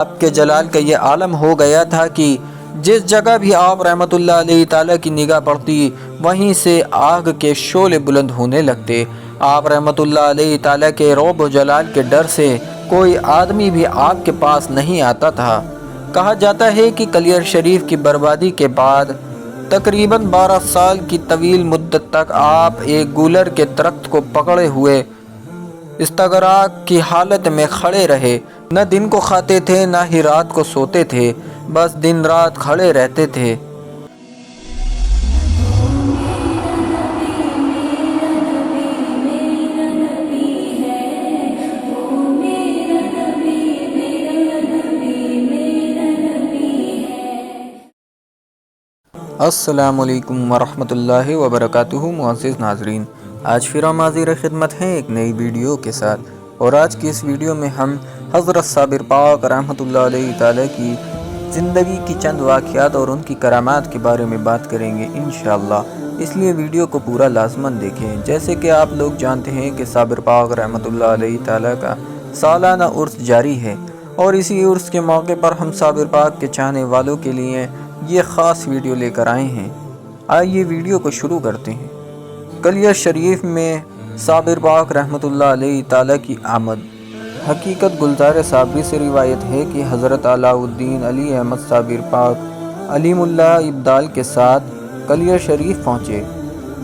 آپ کے جلال کا یہ عالم ہو گیا تھا کہ جس جگہ بھی آپ رحمۃ اللہ علیہ تعالیٰ کی نگاہ پڑتی وہیں سے آگ کے شعلے بلند ہونے لگتے۔ آپ رحمۃ اللہ علیہ تعالیٰ کے رعب و جلال کے ڈر سے کوئی آدمی بھی آپ کے پاس نہیں آتا تھا۔ کہا جاتا ہے کہ کلیئر شریف کی بربادی کے بعد تقریباً 12 سال کی طویل مدت تک آپ ایک گولر کے درخت کو پکڑے ہوئے استغراق کی حالت میں کھڑے رہے۔ نہ دن کو کھاتے تھے نہ ہی رات کو سوتے تھے، بس دن رات کھڑے رہتے تھے۔ السلام علیکم ورحمۃ اللہ وبرکاتہ۔ معزز ناظرین، آج پھر ہم حاضر خدمت ہیں ایک نئی ویڈیو کے ساتھ، اور آج کی اس ویڈیو میں ہم حضرت صابر پاک رحمۃ اللہ علیہ تعالیٰ کی زندگی کی چند واقعات اور ان کی کرامات کے بارے میں بات کریں گے انشاءاللہ، اس لیے ویڈیو کو پورا لازماً دیکھیں۔ جیسے کہ آپ لوگ جانتے ہیں کہ صابر پاک رحمۃ اللہ علیہ تعالیٰ کا سالانہ عرس جاری ہے، اور اسی عرس کے موقع پر ہم صابر پاک کے چاہنے والوں کے لیے یہ خاص ویڈیو لے کر آئے ہیں۔ آئیے ویڈیو کو شروع کرتے ہیں۔ کلیئر شریف میں صابر پاک رحمۃ اللہ علیہ تعالیٰ کی آمد۔ حقیقت گلزار صابری سے روایت ہے کہ حضرت علاء الدین علی احمد صابر پاک علیم اللہ ابدال کے ساتھ کلیئر شریف پہنچے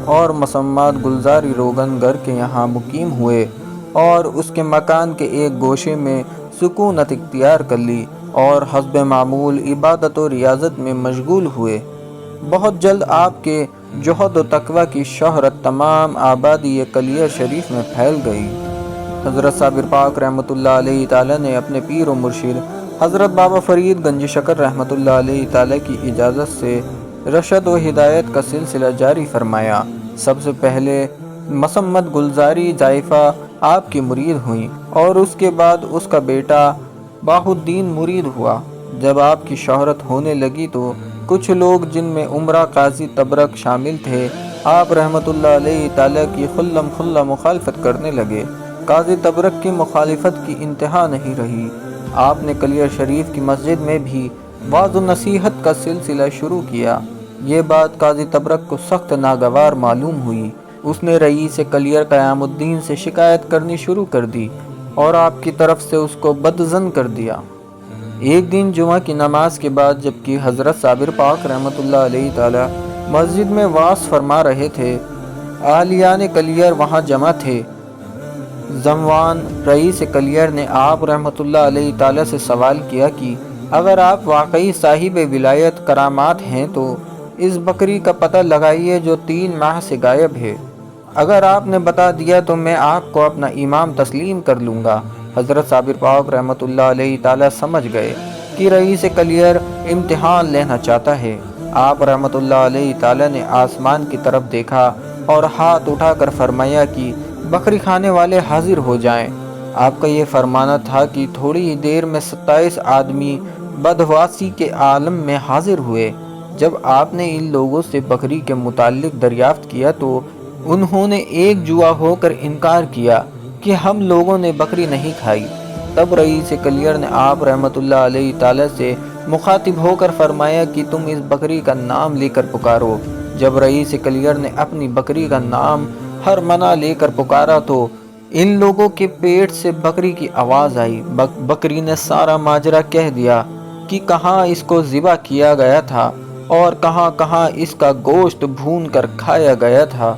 اور مسمات گلزاری روغن گر کے یہاں مقیم ہوئے، اور اس کے مکان کے ایک گوشے میں سکونت اختیار کر لی اور حسب معمول عبادت و ریاضت میں مشغول ہوئے۔ بہت جلد آپ کے جہد و تقوی کی شہرت تمام آبادی کلیئر شریف میں پھیل گئی۔ حضرت صابر پاک رحمۃ اللہ علیہ تعالیٰ نے اپنے پیر و مرشد حضرت بابا فرید گنج شکر رحمۃ اللہ علیہ تعالیٰ کی اجازت سے رشد و ہدایت کا سلسلہ جاری فرمایا۔ سب سے پہلے مسمت گلزاری ضائفہ آپ کی مرید ہوئیں، اور اس کے بعد اس کا بیٹا باہ الدین مرید ہوا۔ جب آپ کی شہرت ہونے لگی تو کچھ لوگ، جن میں عمرہ قاضی تبرک شامل تھے، آپ رحمۃ اللہ علیہ تعالیٰ کی خلم خلا مخالفت کرنے لگے۔ قاضی تبرک کی مخالفت کی انتہا نہیں رہی۔ آپ نے کلیئر شریف کی مسجد میں بھی وعظ و نصیحت کا سلسلہ شروع کیا۔ یہ بات قاضی تبرک کو سخت ناگوار معلوم ہوئی۔ اس نے رئیس کلیئر قیام الدین سے شکایت کرنی شروع کر دی اور آپ کی طرف سے اس کو بدظن کر دیا۔ ایک دن جمعہ کی نماز کے بعد، جبکہ حضرت صابر پاک رحمۃ اللہ علیہ تعالیٰ مسجد میں وعظ فرما رہے تھے، اہلیان کلیئر وہاں جمع تھے۔ زموان رئیس کلیئر نے آپ رحمۃ اللہ علیہ تعالیٰ سے سوال کیا کہ اگر آپ واقعی صاحب ولایت کرامات ہیں تو اس بکری کا پتہ لگائیے جو 3 ماہ سے غائب ہے۔ اگر آپ نے بتا دیا تو میں آپ کو اپنا امام تسلیم کر لوں گا۔ حضرت صابر پاک رحمۃ اللہ علیہ تعالیٰ سمجھ گئے کہ رئیس کلیئر امتحان لینا چاہتا ہے۔ آپ رحمۃ اللہ علیہ تعالیٰ نے آسمان کی طرف دیکھا اور ہاتھ اٹھا کر فرمایا کہ بکری کھانے والے حاضر ہو جائیں۔ آپ کا یہ فرمانا تھا کہ تھوڑی ہی دیر میں 27 آدمی بدحواسی کے عالم میں حاضر ہوئے۔ جب آپ نے ان لوگوں سے بکری کے متعلق دریافت کیا تو انہوں نے ایک جوا ہو کر انکار کیا کہ ہم لوگوں نے بکری نہیں کھائی۔ تب رئیس کلیئر نے آپ رحمۃ اللہ علیہ تعالیٰ سے مخاطب ہو کر فرمایا کہ تم اس بکری کا نام لے کر پکارو۔ جب رئیس کلیئر نے اپنی بکری کا نام ہر منا لے کر پکارا تو ان لوگوں کے پیٹ سے بکری کی آواز آئی۔ بکری نے سارا ماجرا کہہ دیا کہ کہاں اس کو ذبح کیا گیا تھا اور کہاں کہاں اس کا گوشت بھون کر کھایا گیا تھا۔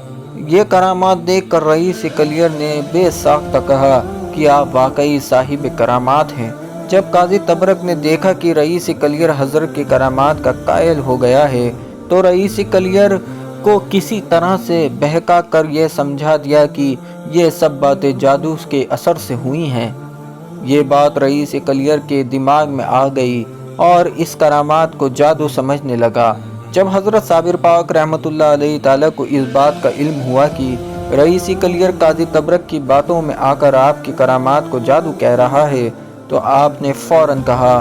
یہ کرامات دیکھ کر رئیس کلیئر نے بے ساختہ کہا کہ آپ واقعی صاحب کرامات ہیں۔ جب قاضی تبرک نے دیکھا کہ رئیس کلیئر حضرت کے کرامات کا قائل ہو گیا ہے تو رئیس کلیئر کو کسی طرح سے بہکا کر یہ سمجھا دیا کہ یہ سب باتیں جادو کے اثر سے ہوئی ہیں۔ یہ بات رئیس کلیئر کے دماغ میں آ گئی اور اس کرامات کو جادو سمجھنے لگا۔ جب حضرت صابر پاک رحمۃ اللہ علیہ تعالیٰ کو اس بات کا علم ہوا کہ رئیس کلیئر قاضی تبرک کی باتوں میں آ کر آپ کی کرامات کو جادو کہہ رہا ہے تو آپ نے فوراً کہا،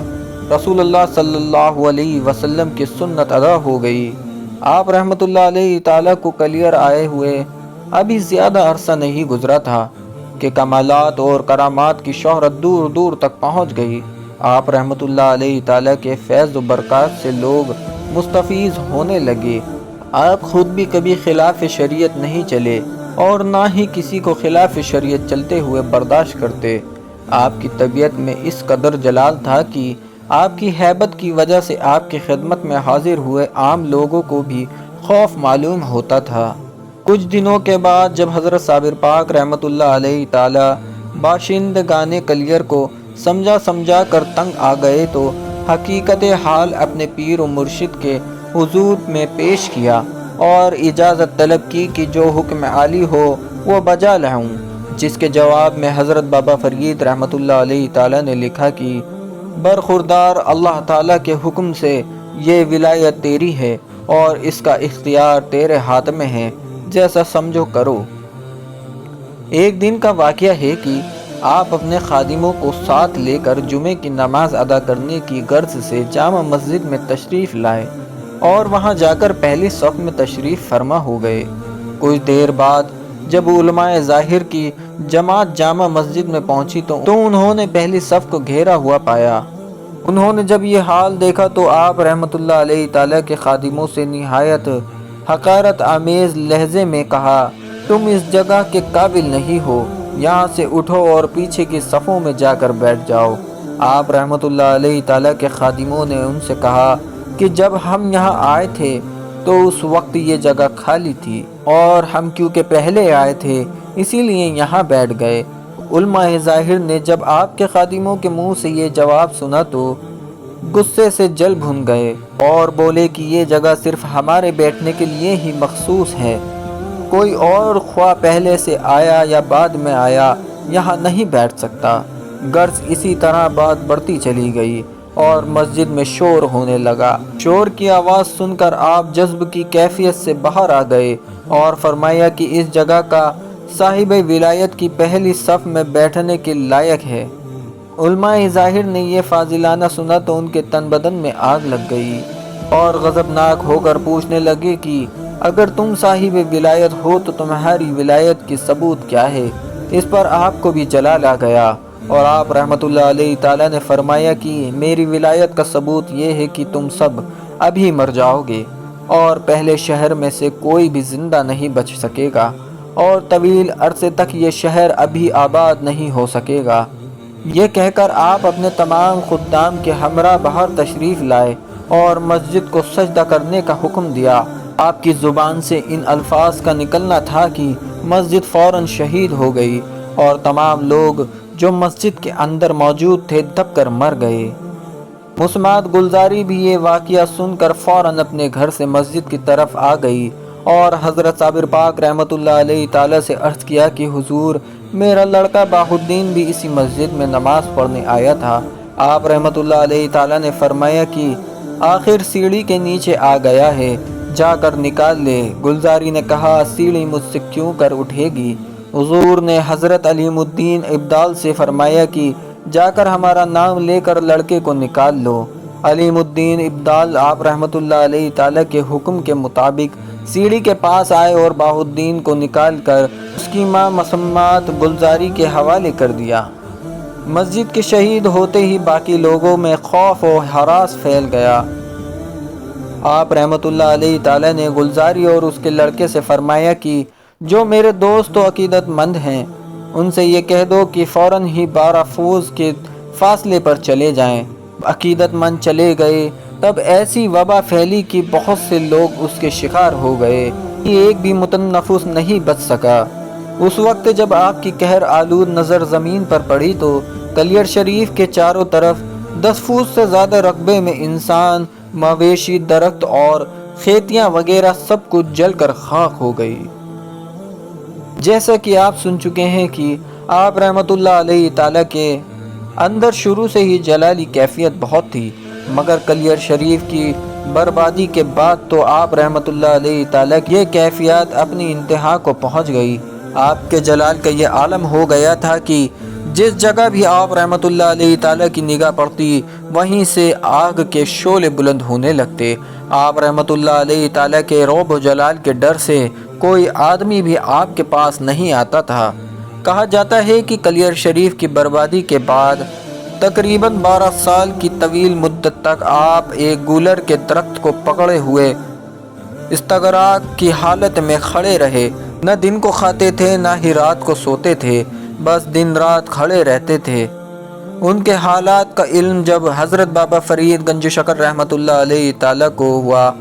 رسول اللہ صلی اللہ علیہ وسلم کی سنت ادا ہو گئی۔ آپ رحمۃ اللہ علیہ تعالیٰ کو کلیئر آئے ہوئے ابھی زیادہ عرصہ نہیں گزرا تھا کہ کمالات اور کرامات کی شہرت دور دور تک پہنچ گئی۔ آپ رحمۃ اللہ علیہ تعالیٰ کے فیض و برکات سے لوگ مستفیض ہونے لگے۔ آپ خود بھی کبھی خلاف شریعت نہیں چلے اور نہ ہی کسی کو خلاف شریعت چلتے ہوئے برداشت کرتے۔ آپ کی طبیعت میں اس قدر جلال تھا کہ آپ کی ہیبت کی وجہ سے آپ کی خدمت میں حاضر ہوئے عام لوگوں کو بھی خوف معلوم ہوتا تھا۔ کچھ دنوں کے بعد جب حضرت صابر پاک رحمۃ اللہ علیہ تعالی باشندگان کلیر کو سمجھا کر تنگ آ گئے تو حقیقت حال اپنے پیر و مرشد کے حضور میں پیش کیا اور اجازت طلب کی کہ جو حکم عالی ہو وہ بجا لاؤں، جس کے جواب میں حضرت بابا فرید رحمۃ اللہ علیہ تعالی نے لکھا کہ برخوردار اللہ تعالیٰ کے حکم سے یہ ولایت تیری ہے اور اس کا اختیار تیرے ہاتھ میں ہے، جیسا سمجھو کرو۔ ایک دن کا واقعہ ہے کہ آپ اپنے خادموں کو ساتھ لے کر جمعے کی نماز ادا کرنے کی غرض سے جامع مسجد میں تشریف لائے اور وہاں جا کر پہلی صف میں تشریف فرما ہو گئے۔ کچھ دیر بعد جب علماء ظاہر کی جماعت جامع مسجد میں پہنچی تو انہوں نے پہلی صف کو گھیرا ہوا پایا۔ انہوں نے جب یہ حال دیکھا تو آپ رحمۃ اللہ علیہ تعالیٰ کے خادموں سے نہایت حقارت آمیز لہجے میں کہا، تم اس جگہ کے قابل نہیں ہو، یہاں سے اٹھو اور پیچھے کی صفوں میں جا کر بیٹھ جاؤ۔ آپ رحمۃ اللہ علیہ تعالیٰ کے خادموں نے ان سے کہا کہ جب ہم یہاں آئے تھے تو اس وقت یہ جگہ خالی تھی اور ہم کیونکہ پہلے آئے تھے اسی لیے یہاں بیٹھ گئے۔ علماء ظاہر نے جب آپ کے خادموں کے منہ سے یہ جواب سنا تو غصے سے جل بھن گئے اور بولے کہ یہ جگہ صرف ہمارے بیٹھنے کے لیے ہی مخصوص ہے، کوئی اور خواہ پہلے سے آیا یا بعد میں آیا یہاں نہیں بیٹھ سکتا۔ غرض اسی طرح بات بڑھتی چلی گئی اور مسجد میں شور ہونے لگا۔ شور کی آواز سن کر آپ جذب کی کیفیت سے باہر آ گئے اور فرمایا کہ اس جگہ کا صاحب ولایت کی پہلی صف میں بیٹھنے کے لائق ہے۔ علماء ظاہر نے یہ فاضلانہ سنا تو ان کے تن بدن میں آگ لگ گئی اور غضبناک ہو کر پوچھنے لگے کہ اگر تم صاحب ولایت ہو تو تمہاری ولایت کی ثبوت کیا ہے؟ اس پر آپ کو بھی جلال آ گیا اور آپ رحمۃ اللہ علیہ تعالیٰ نے فرمایا کہ میری ولایت کا ثبوت یہ ہے کہ تم سب ابھی مر جاؤ گے اور پہلے شہر میں سے کوئی بھی زندہ نہیں بچ سکے گا اور طویل عرصے تک یہ شہر ابھی آباد نہیں ہو سکے گا۔ یہ کہہ کر آپ اپنے تمام خدام کے ہمراہ باہر تشریف لائے اور مسجد کو سجدہ کرنے کا حکم دیا۔ آپ کی زبان سے ان الفاظ کا نکلنا تھا کہ مسجد فوراً شہید ہو گئی اور تمام لوگ جو مسجد کے اندر موجود تھے دب کر مر گئے۔ مسمات گلزاری بھی یہ واقعہ سن کر فوراً اپنے گھر سے مسجد کی طرف آ گئی اور حضرت صابر پاک رحمۃ اللہ علیہ تعالیٰ سے عرض کیا کہ حضور میرا لڑکا باہ الدین بھی اسی مسجد میں نماز پڑھنے آیا تھا۔ آپ رحمۃ اللہ علیہ تعالیٰ نے فرمایا کہ آخر سیڑھی کے نیچے آ گیا ہے، جا کر نکال لے۔ گلزاری نے کہا سیڑھی مجھ سے کیوں کر اٹھے گی؟ حضور نے حضرت علیم الدین ابدال سے فرمایا کہ جا کر ہمارا نام لے کر لڑکے کو نکال لو۔ علیم الدین ابدال آپ رحمۃ اللہ علیہ تعالیٰ کے حکم کے مطابق سیڑھی کے پاس آئے اور باہ الدین کو نکال کر اس کی ماں مسمات گلزاری کے حوالے کر دیا۔ مسجد کے شہید ہوتے ہی باقی لوگوں میں خوف و ہراس پھیل گیا۔ آپ رحمۃ اللہ علیہ تعالیٰ نے گلزاری اور اس کے لڑکے سے فرمایا کہ جو میرے دوست و عقیدت مند ہیں ان سے یہ کہہ دو کہ فوراً ہی 12 فوز کے فاصلے پر چلے جائیں۔ عقیدت مند چلے گئے، تب ایسی وبا پھیلی کہ بہت سے لوگ اس کے شکار ہو گئے، ایک بھی متنفس نہیں بچ سکا۔ اس وقت جب آپ کی قہر آلود نظر زمین پر پڑی تو کلیر شریف کے چاروں طرف 10 فوٹ سے زیادہ رقبے میں انسان، مویشی، درخت اور کھیتیاں وغیرہ سب کچھ جل کر خاک ہو گئی۔ جیسا کہ آپ سن چکے ہیں کہ آپ رحمۃ اللہ علیہ تعالیٰ کے اندر شروع سے ہی جلالی کیفیت بہت تھی، مگر کلیر شریف کی بربادی کے بعد تو آپ رحمۃ اللہ علیہ تعالیٰ کی یہ کیفیت اپنی انتہا کو پہنچ گئی۔ آپ کے جلال کا یہ عالم ہو گیا تھا کہ جس جگہ بھی آپ رحمۃ اللہ علیہ تعالیٰ کی نگاہ پڑتی وہیں سے آگ کے شعلے بلند ہونے لگتے۔ آپ رحمۃ اللہ علیہ تعالیٰ کے رعب و جلال کے ڈر سے کوئی آدمی بھی آپ کے پاس نہیں آتا تھا۔ کہا جاتا ہے کہ کلیر شریف کی بربادی کے بعد تقریباً 12 سال کی طویل مدت تک آپ ایک گولر کے درخت کو پکڑے ہوئے استغراق کی حالت میں کھڑے رہے۔ نہ دن کو کھاتے تھے نہ ہی رات کو سوتے تھے، بس دن رات کھڑے رہتے تھے۔ ان کے حالات کا علم جب حضرت بابا فرید گنج شکر رحمۃ اللہ علیہ تعالیٰ کو ہوا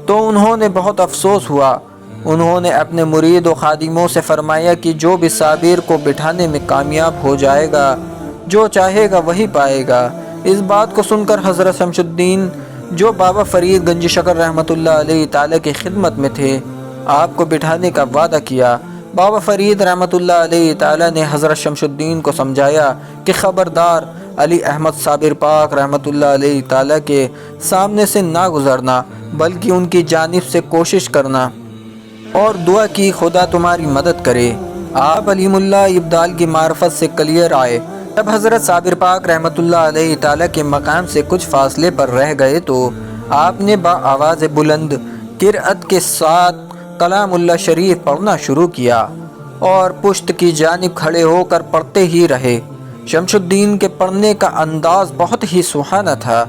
تو انہوں نے بہت افسوس ہوا۔ انہوں نے اپنے مرید و خادموں سے فرمایا کہ جو بھی صابر کو بٹھانے میں کامیاب ہو جائے گا، جو چاہے گا وہی پائے گا۔ اس بات کو سن کر حضرت شمس الدین جو بابا فرید گنج شکر رحمۃ اللہ علیہ تعالیٰ کی خدمت میں تھے، آپ کو بٹھانے کا وعدہ کیا۔ بابا فرید رحمۃ اللہ علیہ تعالیٰ نے حضرت شمس الدین کو سمجھایا کہ خبردار علی احمد صابر پاک رحمۃ اللہ علیہ تعالیٰ کے سامنے سے نہ گزرنا، بلکہ ان کی جانب سے کوشش کرنا اور دعا کی خدا تمہاری مدد کرے۔ آپ علیم اللہ ابدال کی معرفت سے کلیئر آئے۔ جب حضرت صابر پاک رحمۃ اللہ علیہ تعالیٰ کے مقام سے کچھ فاصلے پر رہ گئے تو آپ نے بآواز بلند قرأت کے ساتھ کلام اللہ شریف پڑھنا شروع کیا اور پشت کی جانب کھڑے ہو کر پڑھتے ہی رہے۔ شمس الدین کے پڑھنے کا انداز بہت ہی سہانا تھا۔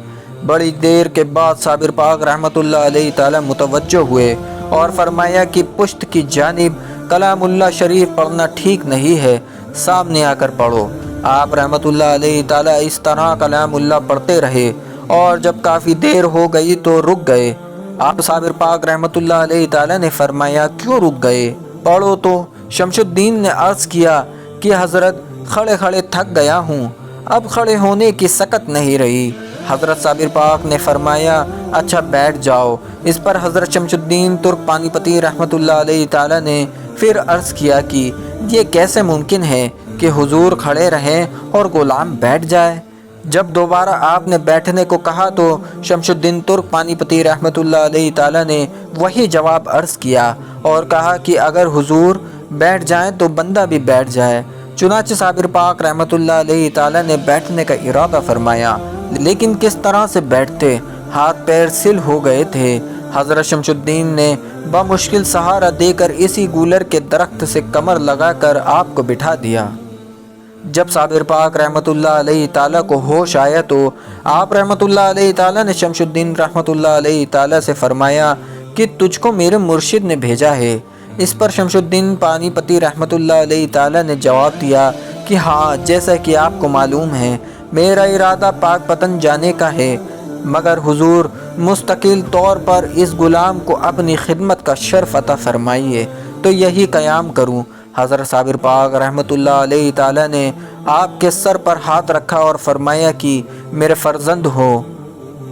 بڑی دیر کے بعد صابر پاک رحمۃ اللہ علیہ تعالیٰ متوجہ ہوئے اور فرمایا کہ پشت کی جانب کلام اللہ شریف پڑھنا ٹھیک نہیں ہے، سامنے آ کر پڑھو۔ آپ رحمۃ اللہ علیہ تعالیٰ اس طرح کلام اللہ پڑھتے رہے اور جب کافی دیر ہو گئی تو رک گئے۔ آپ صابر پاک رحمۃ اللہ علیہ تعالیٰ نے فرمایا کیوں رک گئے؟ پڑھو تو۔ شمس الدین نے عرض کیا کہ حضرت کھڑے کھڑے تھک گیا ہوں، اب کھڑے ہونے کی سکت نہیں رہی۔ حضرت صابر پاک نے فرمایا اچھا بیٹھ جاؤ۔ اس پر حضرت شمس الدین ترک پانی پتی رحمۃ اللہ علیہ تعالیٰ نے پھر عرض کیا کہ یہ کیسے ممکن ہے کہ حضور کھڑے رہیں اور غلام بیٹھ جائے؟ جب دوبارہ آپ نے بیٹھنے کو کہا تو شمس الدین ترک پانی پتی رحمۃ اللہ علیہ تعالیٰ نے وہی جواب عرض کیا اور کہا کہ اگر حضور بیٹھ جائیں تو بندہ بھی بیٹھ جائے۔ چنانچہ صابر پاک رحمۃ اللہ علیہ تعالیٰ نے بیٹھنے کا ارادہ فرمایا، لیکن کس طرح سے بیٹھتے؟ ہاتھ پیر سل ہو گئے تھے۔ حضرت شمس الدین نے بمشکل سہارا دے کر اسی گولر کے درخت سے کمر لگا کر آپ کو بٹھا دیا۔ جب صابر پاک رحمۃ اللہ علیہ تعالیٰ کو ہوش آیا تو آپ رحمۃ اللہ علیہ تعالیٰ نے شمس الدین رحمۃ اللہ علیہ تعالیٰ سے فرمایا کہ تجھ کو میرے مرشد نے بھیجا ہے۔ اس پر شمس الدین پانی پتی رحمۃ اللہ علیہ تعالیٰ نے جواب دیا کہ ہاں، جیسا کہ آپ کو معلوم ہے میرا ارادہ پاک پتن جانے کا ہے، مگر حضور مستقل طور پر اس غلام کو اپنی خدمت کا شرف عطا فرمائیے تو یہی قیام کروں۔ حضرت صابر پاک رحمۃ اللہ علیہ تعالیٰ نے آپ کے سر پر ہاتھ رکھا اور فرمایا کہ میرے فرزند ہو۔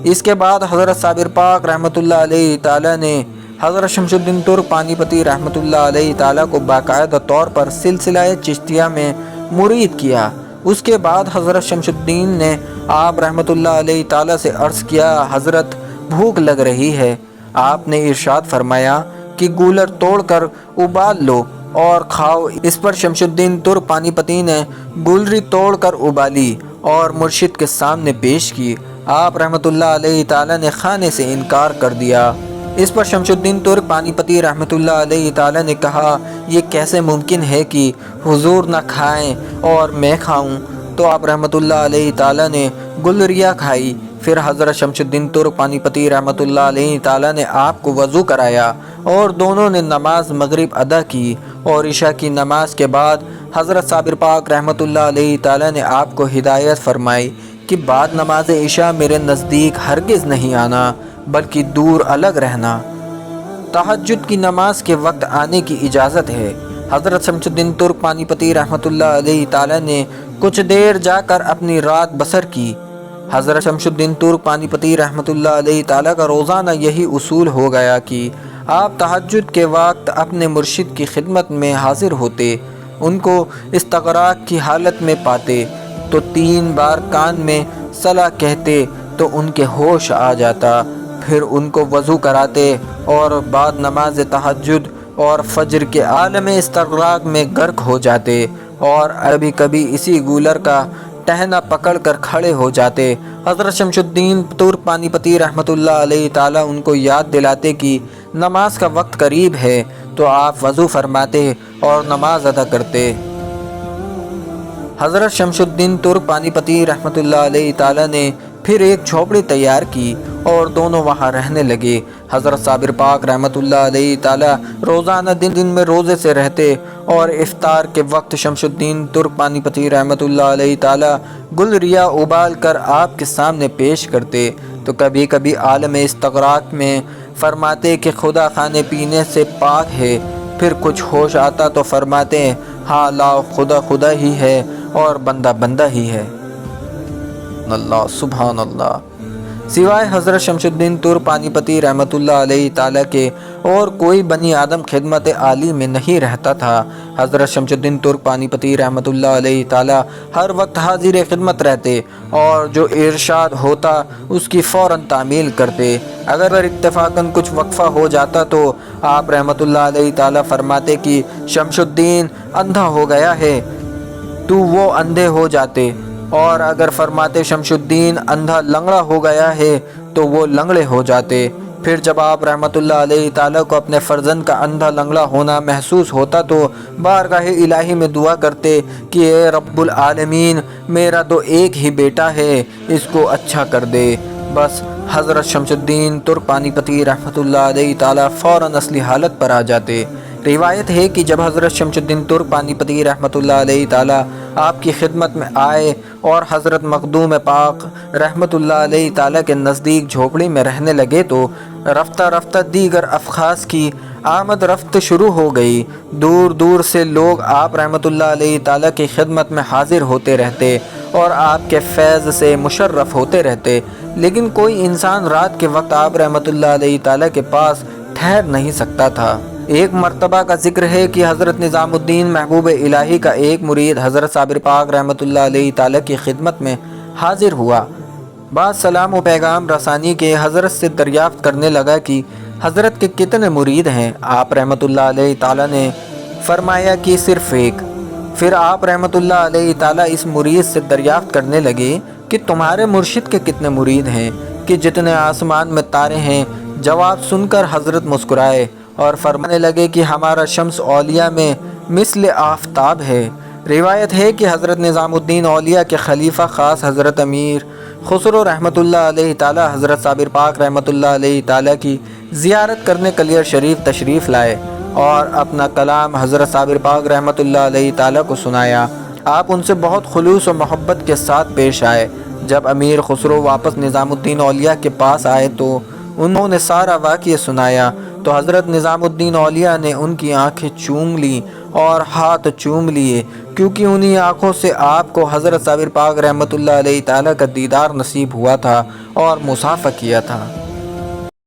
اس کے بعد حضرت صابر پاک رحمۃ اللہ علیہ تعالیٰ نے حضرت شمس الدین ترک پانی پتی رحمۃ اللہ علیہ تعالیٰ کو باقاعدہ طور پر سلسلہ چشتیہ میں مرید کیا۔ اس کے بعد حضرت شمس الدین نے آپ رحمۃ اللہ علیہ تعالیٰ سے عرض کیا حضرت بھوک لگ رہی ہے۔ آپ نے ارشاد فرمایا کہ گولر توڑ کر ابال لو اور کھاؤ۔ اس پر شمس الدین ترک پانی پتی نے گولری توڑ کر ابالی اور مرشد کے سامنے پیش کی۔ آپ رحمۃ اللہ علیہ تعالیٰ نے کھانے سے انکار کر دیا۔ اس پر شمس الدین ترک پانی پتی رحمۃ اللہ علیہ تعالیٰ نے کہا یہ کیسے ممکن ہے کہ حضور نہ کھائیں اور میں کھاؤں؟ تو آپ رحمۃ اللہ علیہ تعالیٰ نے گلریا کھائی۔ پھر حضرت شمس الدین ترک پانی پتی رحمۃ اللہ علیہ تعالیٰ نے آپ کو وضو کرایا اور دونوں نے نماز مغرب ادا کی اور عشاء کی نماز کے بعد حضرت صابر پاک رحمۃ اللہ علیہ تعالیٰ نے آپ کو ہدایت فرمائی کہ بعد نماز عشاء میرے نزدیک ہرگز نہیں آنا بلکہ دور الگ رہنا۔ تہجد کی نماز کے وقت آنے کی اجازت ہے۔ حضرت شمس الدین ترک پانی پتی رحمۃ اللہ علیہ تعالیٰ نے کچھ دیر جا کر اپنی رات بسر کی۔ حضرت شمس الدین ترک پانی پتی رحمۃ اللہ علیہ تعالیٰ کا روزانہ یہی اصول ہو گیا کہ آپ تہجد کے وقت اپنے مرشد کی خدمت میں حاضر ہوتے، ان کو استغراق کی حالت میں پاتے تو 3 بار کان میں صلا کہتے تو ان کے ہوش آ جاتا، پھر ان کو وضو کراتے اور بعد نماز تہجد اور فجر کے عالم استغراق میں غرق ہو جاتے اور کبھی کبھی اسی گولر کا ٹہنا پکڑ کر کھڑے ہو جاتے۔ حضرت شمس الدین ترک پانی پتی رحمۃ اللہ علیہ تعالیٰ ان کو یاد دلاتے کہ نماز کا وقت قریب ہے تو آپ وضو فرماتے اور نماز ادا کرتے۔ حضرت شمس الدین ترک پانی پتی رحمۃ اللہ علیہ تعالیٰ نے پھر ایک جھوپڑی تیار کی اور دونوں وہاں رہنے لگے۔ حضرت صابر پاک رحمۃ اللہ علیہ تعالیٰ روزانہ دن میں روزے سے رہتے اور افطار کے وقت شمس الدین ترک پانی پتی رحمۃ اللہ علیہ تعالیٰ گل ریا ابال کر آپ کے سامنے پیش کرتے تو کبھی کبھی عالم استغراق میں فرماتے کہ خدا کھانے پینے سے پاک ہے، پھر کچھ ہوش آتا تو فرماتے ہاں لاؤ خدا خدا ہی ہے اور بندہ بندہ ہی ہے۔ اللہ سبحان اللہ۔ سوائے حضرت شمس الدین ترک پانی پتی رحمۃ اللہ علیہ تعالیٰ کے اور کوئی بنی آدم خدمت عالی میں نہیں رہتا تھا۔ حضرت شمس الدین ترک پانی پتی رحمۃ اللہ علیہ تعالیٰ ہر وقت حاضر خدمت رہتے اور جو ارشاد ہوتا اس کی فوراً تعمیل کرتے۔ اگر اتفاقاً کچھ وقفہ ہو جاتا تو آپ رحمۃ اللہ علیہ تعالیٰ فرماتے کہ شمس الدین اندھا ہو گیا ہے تو وہ اندھے ہو جاتے، اور اگر فرماتے شمس الدین اندھا لنگڑا ہو گیا ہے تو وہ لنگڑے ہو جاتے۔ پھر جب آپ رحمۃ اللہ علیہ تعالیٰ کو اپنے فرزند کا اندھا لنگڑا ہونا محسوس ہوتا تو بارگاہ الہی میں دعا کرتے کہ اے رب العالمین، میرا تو ایک ہی بیٹا ہے، اس کو اچھا کر دے۔ بس حضرت شمس الدین ترک پانی پتی رحمۃ اللہ علیہ تعالیٰ فوراً اصلی حالت پر آ جاتے۔ روایت ہے کہ جب حضرت شمس الدین ترک پانی پتی رحمۃ اللہ علیہ تعالیٰ آپ کی خدمت میں آئے اور حضرت مخدوم پاک رحمۃ اللہ علیہ تعالیٰ کے نزدیک جھوپڑی میں رہنے لگے تو رفتہ رفتہ دیگر افخاذ کی آمد رفت شروع ہو گئی۔ دور دور سے لوگ آپ رحمۃ اللہ علیہ تعالیٰ کی خدمت میں حاضر ہوتے رہتے اور آپ کے فیض سے مشرف ہوتے رہتے، لیکن کوئی انسان رات کے وقت آپ رحمۃ اللہ علیہ تعالیٰ کے پاس ٹھہر نہیں سکتا تھا۔ ایک مرتبہ کا ذکر ہے کہ حضرت نظام الدین محبوب الہی کا ایک مرید حضرت صابر پاک رحمۃ اللہ علیہ تعالیٰ کی خدمت میں حاضر ہوا۔ بعد سلام و پیغام رسانی کے حضرت سے دریافت کرنے لگا کہ حضرت کے کتنے مرید ہیں؟ آپ رحمۃ اللہ علیہ تعالیٰ نے فرمایا کہ صرف ایک۔ پھر آپ رحمۃ اللہ علیہ تعالیٰ اس مرید سے دریافت کرنے لگے کہ تمہارے مرشد کے کتنے مرید ہیں کہ جتنے آسمان میں تارے ہیں؟ جواب سن کر حضرت مسکرائے اور فرمانے لگے کہ ہمارا شمس اولیاء میں مثل آفتاب ہے۔ روایت ہے کہ حضرت نظام الدین اولیاء کے خلیفہ خاص حضرت امیر خسرو رحمۃ اللہ علیہ تعالیٰ حضرت صابر پاک رحمۃ اللہ علیہ تعالیٰ کی زیارت کرنے کلیر شریف تشریف لائے اور اپنا کلام حضرت صابر پاک رحمۃ اللہ علیہ تعالیٰ کو سنایا۔ آپ ان سے بہت خلوص و محبت کے ساتھ پیش آئے۔ جب امیر خسرو واپس نظام الدین اولیاء کے پاس آئے تو انہوں نے سارا واقعہ سنایا تو حضرت نظام الدین اولیاء نے ان کی آنکھیں چوم لیں اور ہاتھ چوم لیے، کیونکہ انہی آنکھوں سے آپ کو حضرت صابر پاک رحمۃ اللہ علیہ تعالیٰ کا دیدار نصیب ہوا تھا اور مصافحہ کیا تھا۔